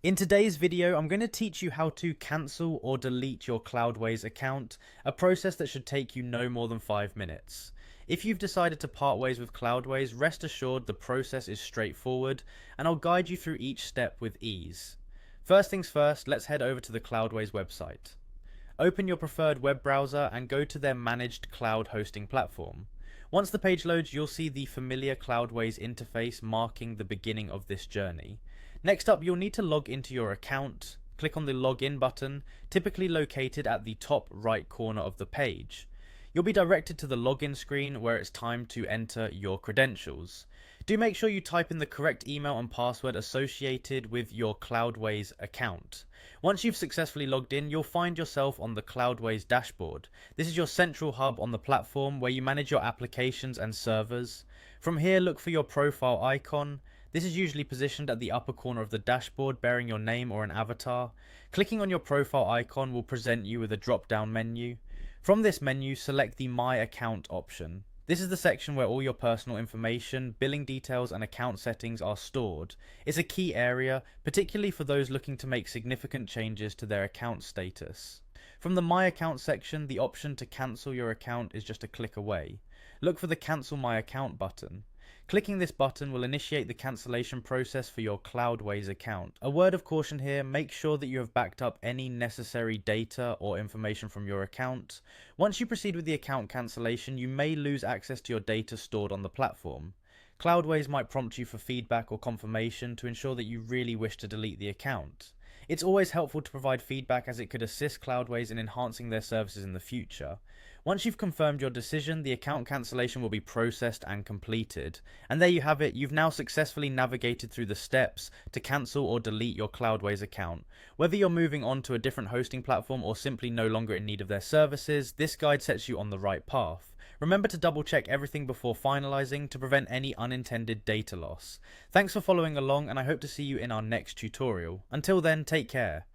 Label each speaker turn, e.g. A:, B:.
A: In today's video, I'm going to teach you how to cancel or delete your Cloudways account, a process that should take you no more than 5 minutes. If you've decided to part ways with Cloudways, rest assured the process is straightforward, and I'll guide you through each step with ease. First things first, let's head over to the Cloudways website. Open your preferred web browser and go to their managed cloud hosting platform. Once the page loads, you'll see the familiar Cloudways interface marking the beginning of this journey. Next up, you'll need to log into your account. Click on the login button, typically located at the top right corner of the page. You'll be directed to the login screen where it's time to enter your credentials. Do make sure you type in the correct email and password associated with your Cloudways account. Once you've successfully logged in, you'll find yourself on the Cloudways dashboard. This is your central hub on the platform where you manage your applications and servers. From here, look for your profile icon. This is usually positioned at the upper corner of the dashboard, bearing your name or an avatar. Clicking on your profile icon will present you with a drop-down menu. From this menu, select the My Account option. This is the section where all your personal information, billing details, and account settings are stored. It's a key area, particularly for those looking to make significant changes to their account status. From the My Account section, the option to cancel your account is just a click away. Look for the Cancel My Account button. Clicking this button will initiate the cancellation process for your Cloudways account. A word of caution here, make sure that you have backed up any necessary data or information from your account. Once you proceed with the account cancellation, you may lose access to your data stored on the platform. Cloudways might prompt you for feedback or confirmation to ensure that you really wish to delete the account. It's always helpful to provide feedback as it could assist Cloudways in enhancing their services in the future. Once you've confirmed your decision, the account cancellation will be processed and completed. And there you have it, you've now successfully navigated through the steps to cancel or delete your Cloudways account. Whether you're moving on to a different hosting platform or simply no longer in need of their services, this guide sets you on the right path. Remember to double check everything before finalizing to prevent any unintended data loss. Thanks for following along, and I hope to see you in our next tutorial. Until then, take care.